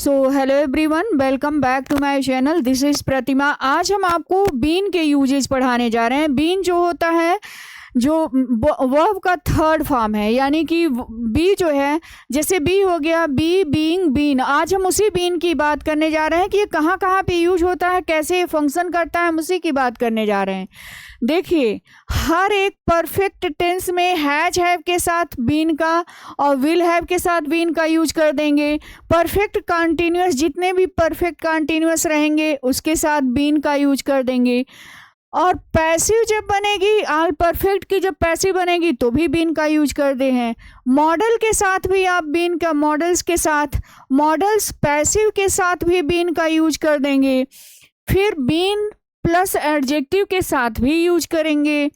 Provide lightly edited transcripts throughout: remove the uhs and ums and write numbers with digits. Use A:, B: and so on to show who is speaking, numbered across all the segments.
A: So hello everyone, welcome back to my channel. This is Pratima. आज हम आपको been के यूजेज पढ़ाने जा रहे हैं। बीन जो होता है, जो वर्ब का थर्ड फॉर्म है, यानी कि बी जो है, जैसे बी हो गया, बी, बीइंग, बीन। आज हम उसी बीन की बात करने जा रहे हैं कि ये कहाँ कहाँ पे यूज होता है, कैसे ये फंक्शन करता है, हम उसी की बात करने जा रहे हैं। देखिए, हर एक परफेक्ट टेंस में हैज हैव के साथ बीन का और विल हैव के साथ बीन का यूज कर देंगे। परफेक्ट कंटिन्यूअस, जितने भी परफेक्ट कंटिन्यूअस रहेंगे उसके साथ बीन का यूज कर देंगे। और पैसिव जब बनेगी, ऑल परफेक्ट की जब पैसिव बनेगी तो भी बीन का यूज करते हैं। मॉडल के साथ भी आप बीन का, मॉडल्स के साथ, मॉडल्स पैसिव के साथ भी बीन का यूज कर देंगे। फिर बीन प्लस एडजेक्टिव के साथ भी यूज करेंगे।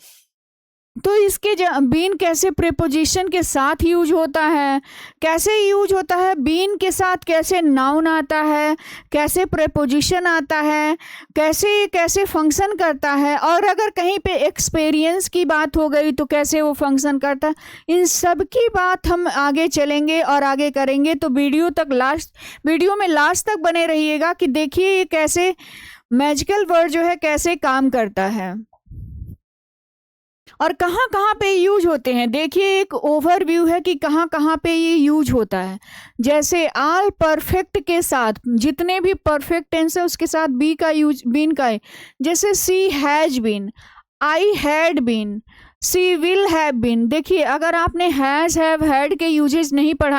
A: तो इसके बीन कैसे प्रीपोजिशन के साथ यूज होता है, कैसे यूज होता है, बीन के साथ कैसे नाउन आता है, कैसे प्रीपोजिशन आता है, कैसे कैसे फंक्शन करता है, और अगर कहीं पे एक्सपीरियंस की बात हो गई तो कैसे वो फंक्शन करता है, इन सब की बात हम आगे चलेंगे और आगे करेंगे। तो वीडियो में लास्ट तक बने रहिएगा कि देखिए ये कैसे मैजिकल वर्ड जो है कैसे काम करता है और कहाँ कहाँ पे यूज होते हैं। देखिए, एक ओवरव्यू है कि कहाँ कहाँ पे ये यूज होता है। जैसे ऑल परफेक्ट के साथ, जितने भी परफेक्ट टेंस है उसके साथ बी का यूज, बीन का है। जैसे she has been, I had been, she will have been. देखिए, अगर आपने हैज, हैव, हैड के यूजेस नहीं पढ़े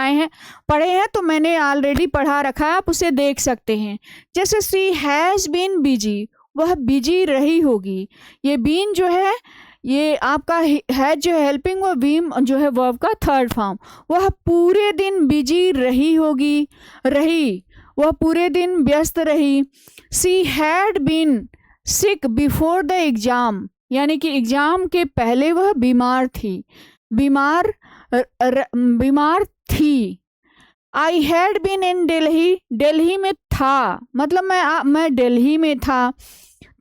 A: हैं तो मैंने ऑलरेडी पढ़ा रखा है, आप उसे देख सकते हैं। जैसे सी हैज बीन बिजी, वह बिजी रही होगी। ये बीन जो है, ये आपका हैज जो है हेल्पिंग, वो बीम जो है वर्ब का थर्ड फॉर्म। वह पूरे दिन बिजी रही होगी, वह पूरे दिन व्यस्त रही। She had been sick before the exam, यानी कि एग्जाम के पहले वह बीमार थी। I had been in Delhi, Delhi में था, मतलब मैं दिल्ली में था।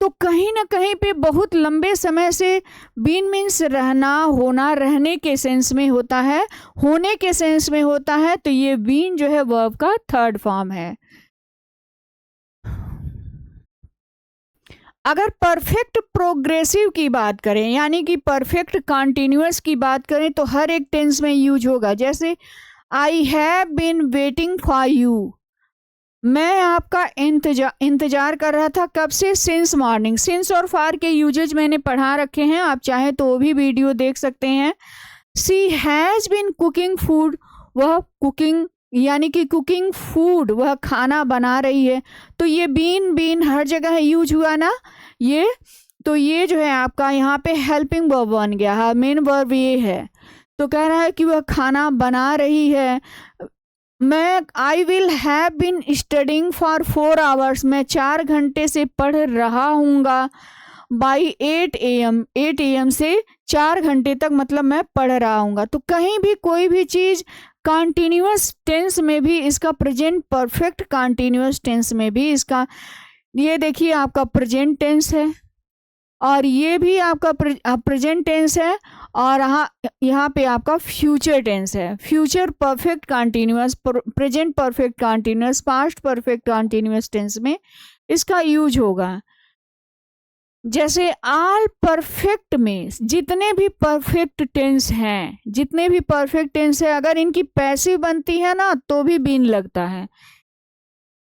A: तो कहीं ना कहीं पे बहुत लंबे समय से बीन मीन्स रहना, होना, रहने के सेंस में होता है, होने के सेंस में होता है। तो ये बीन जो है वर्ब का थर्ड फॉर्म है। अगर परफेक्ट प्रोग्रेसिव की बात करें, यानी कि परफेक्ट कंटिन्यूअस की बात करें, तो हर एक टेंस में यूज होगा। जैसे I have been waiting for you, मैं आपका इंतजार कर रहा था। कब से? Since morning. सिंस और फॉर के यूजेज मैंने पढ़ा रखे हैं, आप चाहें तो वो भी वीडियो देख सकते हैं। सी हैज बीन कुकिंग फूड, वह कुकिंग यानी कि कुकिंग फूड, वह खाना बना रही है। तो ये बीन हर जगह यूज हुआ ना ये। तो ये जो है आपका यहाँ पे हेल्पिंग वर्ब बन गया है, मेन वर्ब ये है। तो कह रहा है कि वह खाना बना रही है। I will have been studying for 4 hours, मैं 4 घंटे से पढ़ रहा हूँगा। बाई 8 AM से 4 घंटे तक, मतलब मैं पढ़ रहा हूँगा। तो कहीं भी कोई भी चीज़ कंटिन्यूअस टेंस में भी इसका प्रेजेंट परफेक्ट कंटिन्यूअस टेंस में भी इसका, ये देखिए आपका प्रेजेंट टेंस है और ये भी आपका प्रेजेंट टेंस है, और यहाँ पे आपका फ्यूचर टेंस है। Future perfect continuous, present perfect continuous, past perfect continuous tense में इसका यूज होगा। जैसे ऑल परफेक्ट में जितने भी परफेक्ट टेंस हैं, अगर इनकी पैसिव बनती है ना तो भी बीन लगता है।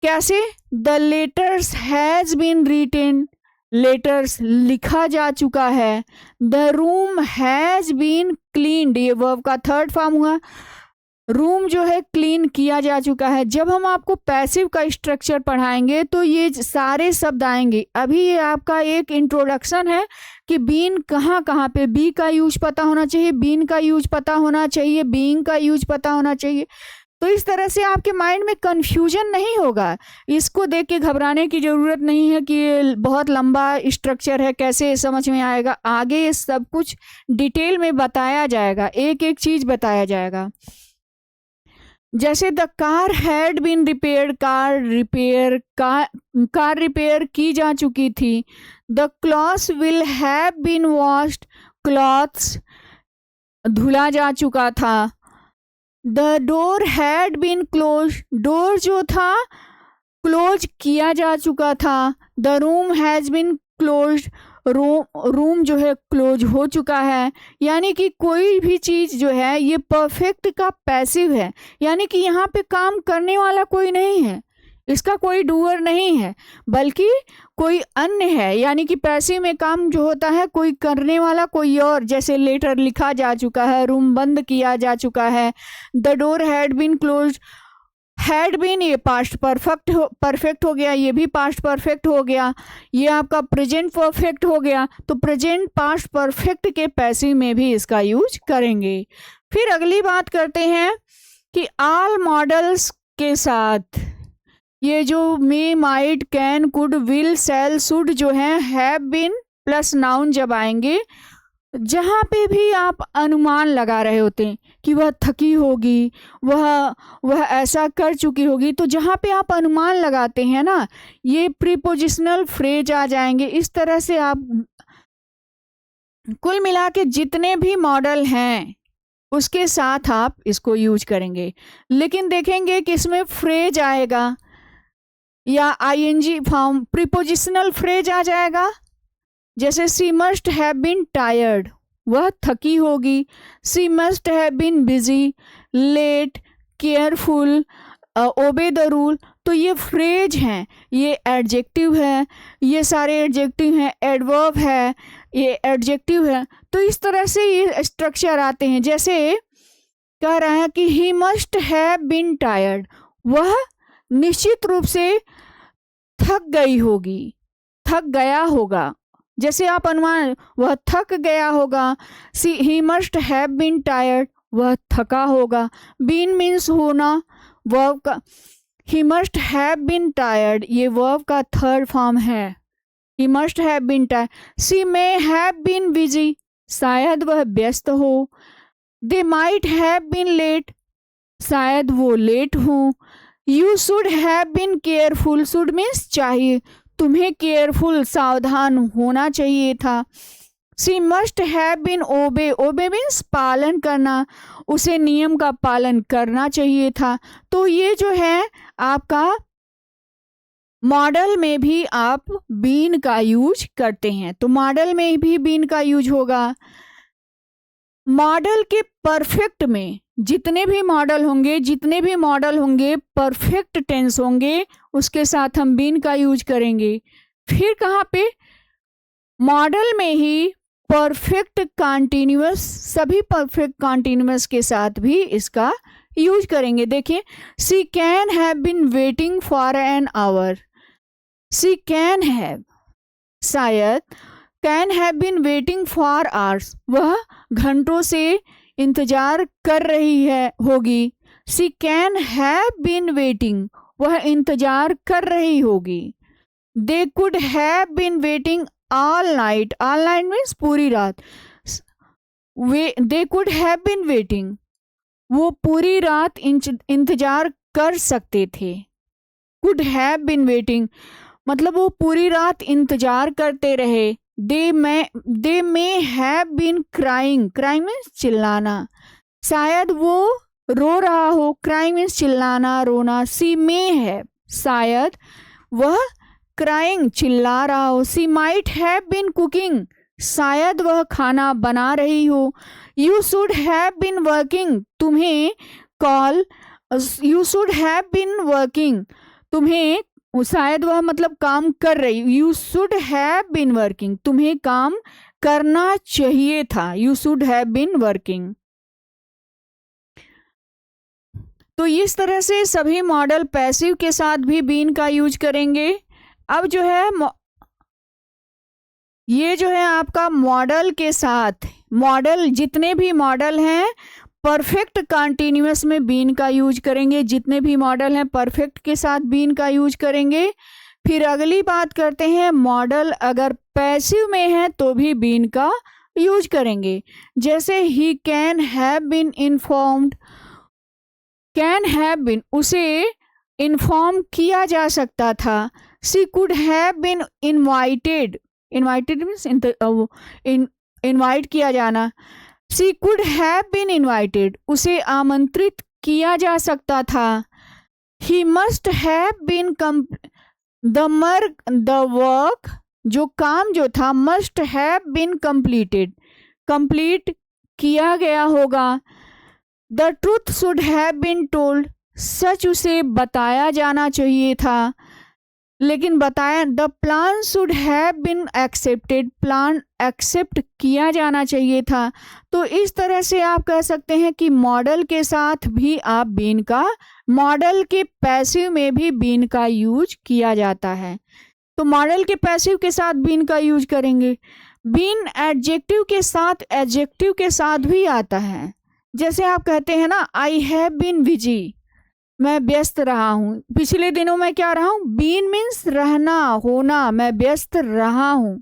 A: कैसे? The letters has been written, letters लिखा जा चुका है। The room has been cleaned, ये वर्ब का थर्ड फॉर्म हुआ। रूम जो है क्लीन किया जा चुका है। जब हम आपको पैसिव का स्ट्रक्चर पढ़ाएंगे तो ये सारे शब्द आएंगे। अभी ये आपका एक इंट्रोडक्शन है कि बीन कहाँ कहाँ पे, बी का यूज पता होना चाहिए, बीन का यूज पता होना चाहिए, बीइंग का यूज पता होना चाहिए। तो इस तरह से आपके माइंड में कंफ्यूजन नहीं होगा। इसको देख के घबराने की ज़रूरत नहीं है कि ये बहुत लंबा स्ट्रक्चर है, कैसे समझ में आएगा। आगे ये सब कुछ डिटेल में बताया जाएगा, एक एक चीज़ बताया जाएगा। जैसे the car had been repaired, car repair की जा चुकी थी। The clothes will have been washed, clothes धुला जा चुका था। The door had been close, door जो था क्लोज किया जा चुका था, the room has been close, room जो है क्लोज हो चुका है। यानी कि कोई भी चीज़ जो है ये परफेक्ट का पैसिव है, यानी कि यहाँ पे काम करने वाला कोई नहीं है, इसका कोई डूअर नहीं है, बल्कि कोई अन्य है। यानी कि पैसिव में काम जो होता है कोई करने वाला कोई और, जैसे लेटर लिखा जा चुका है, रूम बंद किया जा चुका है। The door had been close, had been ये पास्ट परफेक्ट हो गया, ये भी पास्ट परफेक्ट हो गया, ये आपका प्रेजेंट परफेक्ट हो गया। तो प्रेजेंट पास्ट परफेक्ट के पैसिव में भी इसका यूज करेंगे। फिर अगली बात करते हैं कि ऑल मॉडल्स के साथ ये जो may, might, can, could, will, shall, should जो है हैव बीन प्लस नाउन जब आएंगे, जहाँ पे भी आप अनुमान लगा रहे होते हैं कि वह थकी होगी, वह ऐसा कर चुकी होगी, तो जहाँ पे आप अनुमान लगाते हैं ना, ये प्रीपोजिशनल फ्रेज आ जाएंगे। इस तरह से आप कुल मिला के जितने भी मॉडल हैं उसके साथ आप इसको यूज करेंगे। लेकिन देखेंगे कि इसमें फ्रेज आएगा या आईएनजी फॉर्म प्रीपोजिशनल फ्रेज आ जाएगा। जैसे she must have been tired, वह थकी होगी। She must have been busy, late, careful, obey the rule. तो ये फ्रेज हैं, ये एडजेक्टिव है, ये सारे एडजेक्टिव हैं, एडवर्ब है, ये एडजेक्टिव है। तो इस तरह से ये स्ट्रक्चर आते हैं। जैसे कह रहा है कि he must have been tired, वह निश्चित रूप से थक गई होगी, थक गया होगा। जैसे आप अनुमान, वह थक गया होगा। She he must have been tired, वह थका होगा। बीन मीन्स होना, वर्ब का, he must have been tired ये वर्ब का थर्ड फॉर्म है। He must have been tired. She may have been busy, शायद वह व्यस्त हो। They might have been late, शायद वो लेट हो। You should have been careful, should means चाहिए, तुम्हें केयरफुल सावधान होना चाहिए था। सी मस्ट हैव बीन ओबे, ओबे मीन्स पालन करना, उसे नियम का पालन करना चाहिए था। तो ये जो है आपका मॉडल में भी आप बीन का यूज करते हैं, तो मॉडल में भी बीन का यूज होगा। मॉडल के परफेक्ट में जितने भी मॉडल होंगे परफेक्ट टेंस होंगे, उसके साथ हम बीन का यूज करेंगे। फिर कहाँ पे, मॉडल में ही परफेक्ट कॉन्टिन्यूअस, सभी परफेक्ट कॉन्टिन्यूअस के साथ भी इसका यूज करेंगे। देखिए, she can have been waiting for an hour, she can have, शायद, can have been waiting for hours, वह घंटों से इंतजार कर रही होगी। She can have been waiting, वह इंतजार कर रही होगी। They could have been waiting all night, all night means पूरी रात। They could have been waiting, वो पूरी रात इंतजार कर सकते थे। कुड हैव बीन वेटिंग मतलब वो पूरी रात इंतजार करते रहे। They may have been crying, crying means चिल्लाना, शायद वो रो रहा हो। क्राइंग मीन्स चिल्लाना, रोना। सी मे है, शायद वह क्राइंग चिल्ला रहा हो। She might have been cooking, शायद वह खाना बना रही हो। You should have been working, तुम्हें कॉल, you should have been working, तुम्हें, शायद वह मतलब काम कर रही। You should have been working, तुम्हें काम करना चाहिए था। You should have been working. तो इस तरह से सभी मॉडल पैसिव के साथ भी बीन का यूज करेंगे। अब जो है ये जो है आपका मॉडल के साथ, मॉडल जितने भी मॉडल हैं परफेक्ट कॉन्टिन्यूअस में बीन का यूज करेंगे। जितने भी मॉडल हैं परफेक्ट के साथ बीन का यूज करेंगे। फिर अगली बात करते हैं, मॉडल अगर पैसिव में है तो भी बीन का यूज करेंगे। जैसे he can have been informed, can have been, उसे इन्फॉर्म किया जा सकता था। She could have been invited, invited means invite किया जाना। She could have been invited, उसे आमंत्रित किया जा सकता था। He must have been the work, जो काम जो था, must have been completed, complete किया गया होगा। The truth should have been told, सच उसे बताया जाना चाहिए था, लेकिन बताया। The plan should have been accepted, plan accept किया जाना चाहिए था। तो इस तरह से आप कह सकते हैं कि मॉडल के साथ भी आप बीन का, मॉडल के पैसिव में भी बीन का यूज किया जाता है। तो मॉडल के पैसिव के साथ बीन का यूज करेंगे। बीन एडजेक्टिव के साथ, एडजेक्टिव के साथ भी आता है। जैसे आप कहते हैं ना, आई हैव बीन बिजी, मैं व्यस्त रहा हूँ। पिछले दिनों में क्या रहा हूँ, बीन मीन्स रहना, होना, मैं व्यस्त रहा हूँ।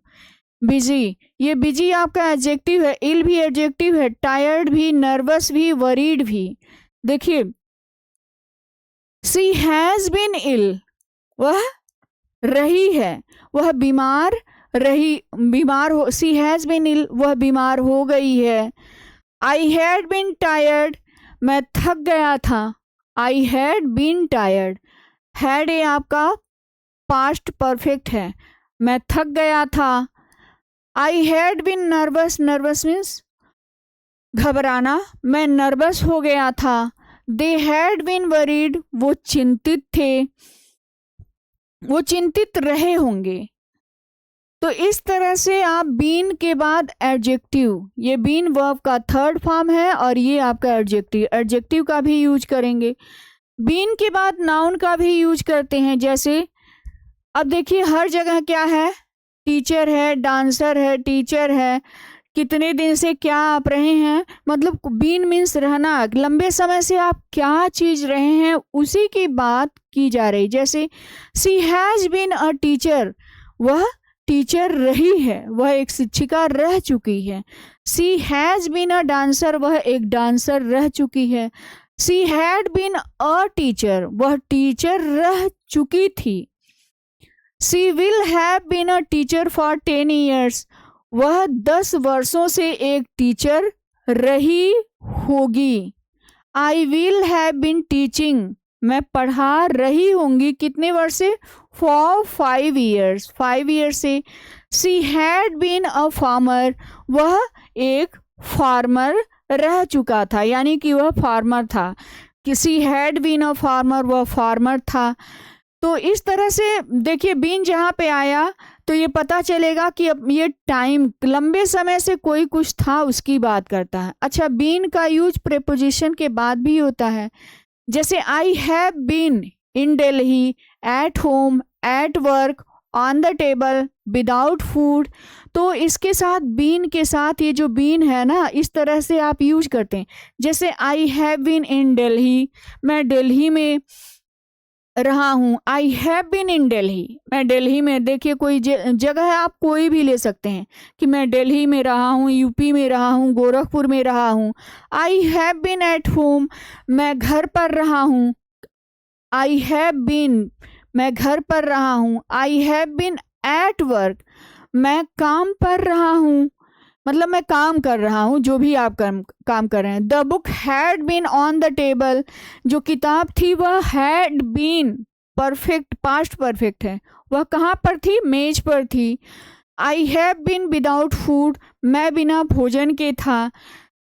A: बिजी, ये बिजी आपका एडजेक्टिव है। इल भी एडजेक्टिव है, टायर्ड भी, नर्वस भी, वरीड भी। देखिए, शी हैज बीन इल, वह रही है, वह बीमार रही, बीमार हो, शी हैज बीन इल, वह बीमार हो गई है। आई हैड बीन टायर्ड, मैं थक गया था। I had been tired, had ये आपका पास्ट परफेक्ट है, मैं थक गया था। I had been nervous, nervous means घबराना, मैं नर्वस हो गया था। दे हैड बीन वरीड, वो चिंतित थे, वो चिंतित रहे होंगे। तो इस तरह से आप बीन के बाद एडजेक्टिव, ये बीन वर्ब का थर्ड फॉर्म है और ये आपका एडजेक्टिव, एडजेक्टिव का भी यूज करेंगे। बीन के बाद नाउन का भी यूज करते हैं। जैसे अब देखिए, हर जगह क्या है, टीचर है, डांसर है, टीचर है, कितने दिन से क्या आप रहे हैं, मतलब बीन मीन्स रहना, लंबे समय से आप क्या चीज रहे हैं, उसी की बात की जा रही। जैसे she has been a teacher, वह टीचर रही है, वह एक शिक्षिका रह चुकी है। She has been a dancer, वह एक डांसर रह चुकी है। She had been a teacher, वह टीचर रह चुकी थी। She will have been a teacher for 10 years, वह 10 वर्षों से एक टीचर रही होगी। I will have been teaching, मैं पढ़ा रही होंगी, कितने वर्ष से, फॉर 5 years, 5 years से। She had been a farmer, वह एक फार्मर रह चुका था, यानी कि वह फार्मर था। She had been a farmer, वह फार्मर था। तो इस तरह से देखिए, बीन जहाँ पे आया तो ये पता चलेगा कि अब ये टाइम, लंबे समय से कोई कुछ था, उसकी बात करता है। अच्छा, बीन का यूज प्रेपोजिशन के बाद भी होता है। जैसे I have been in Delhi, at home, at work, on the table, without food. तो इसके साथ, बीन के साथ, ये जो बीन है ना, इस तरह से आप यूज करते हैं। जैसे I have been in Delhi, मैं दिल्ली में रहा हूँ। I have been in Delhi, मैं दिल्ली में, देखिए कोई जगह आप कोई भी ले सकते हैं कि मैं दिल्ली में रहा हूँ, यूपी में रहा हूँ, गोरखपुर में रहा हूँ। I have been at home, मैं घर पर रहा हूँ। आई हैव बीन, मैं घर पर रहा हूँ। I have been at work, मैं काम पर रहा हूँ, मतलब मैं काम कर रहा हूँ, जो भी आप काम कर रहे हैं। The book had been on the table, जो किताब थी वह had been, perfect, past perfect है, वह कहाँ पर थी, मेज पर थी। I have been without food, मैं बिना भोजन के था।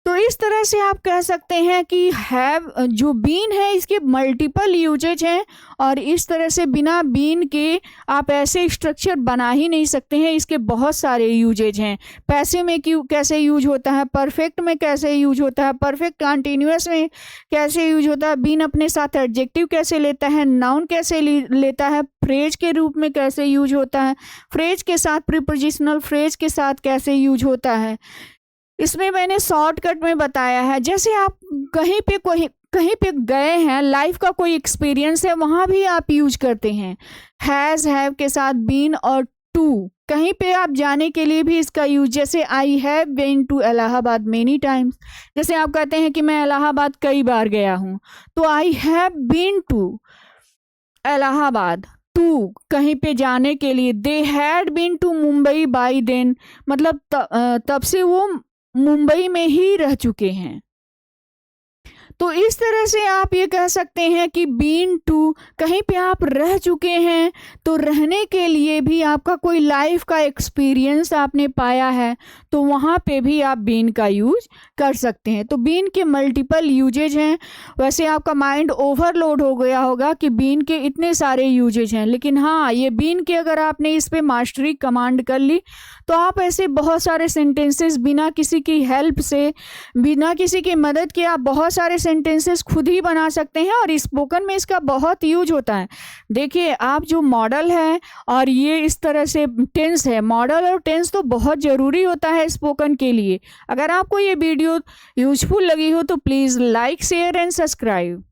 A: तो इस तरह से आप कह सकते हैं कि हैव, जो बीन है, इसके मल्टीपल यूजेज हैं और इस तरह से बिना बीन के आप ऐसे स्ट्रक्चर बना ही नहीं सकते हैं। इसके बहुत सारे यूजेज हैं। पैसिव में क्यों, कैसे यूज होता है, परफेक्ट में कैसे यूज होता है, परफेक्ट कंटिन्यूअस में कैसे यूज होता है, बीन अपने साथ एडजेक्टिव कैसे लेता है, नाउन कैसे लेता है, फ्रेज के रूप में कैसे यूज होता है, फ्रेज के साथ, प्रीपोजिशनल फ्रेज के साथ कैसे यूज होता है। इसमें मैंने शॉर्टकट में बताया है। जैसे आप कहीं पे गए हैं, लाइफ का कोई एक्सपीरियंस है, वहाँ भी आप यूज करते हैं हैज़, हैव के साथ बीन और टू। कहीं पे आप जाने के लिए भी इसका यूज, जैसे I have been to Allahabad many times. जैसे आप कहते हैं कि मैं इलाहाबाद कई बार गया हूँ, तो I have been to Allahabad, to कहीं पे जाने के लिए। They had been to Mumbai by then, मतलब तब से वो मुंबई में ही रह चुके हैं। तो इस तरह से आप ये कह सकते हैं कि बीन टू, कहीं पे आप रह चुके हैं तो रहने के लिए भी आपका कोई लाइफ का एक्सपीरियंस आपने पाया है, तो वहाँ पे भी आप बीन का यूज कर सकते हैं। तो बीन के मल्टीपल यूजेज हैं। वैसे आपका माइंड ओवरलोड हो गया होगा कि बीन के इतने सारे यूजेज हैं, लेकिन हाँ, ये बीन के अगर आपने इस पे मास्टरी कमांड कर ली तो आप ऐसे बहुत सारे सेंटेंसेस बिना किसी की हेल्प से, बिना किसी की मदद के आप बहुत सारे सेंटेंसेस खुद ही बना सकते हैं। और स्पोकन में इसका बहुत यूज होता है। देखिए, आप जो मॉडल है और ये इस तरह से टेंस है, मॉडल और टेंस तो बहुत ज़रूरी होता है स्पोकन के लिए। अगर आपको ये वीडियो यूजफुल लगी हो तो please like, share and subscribe.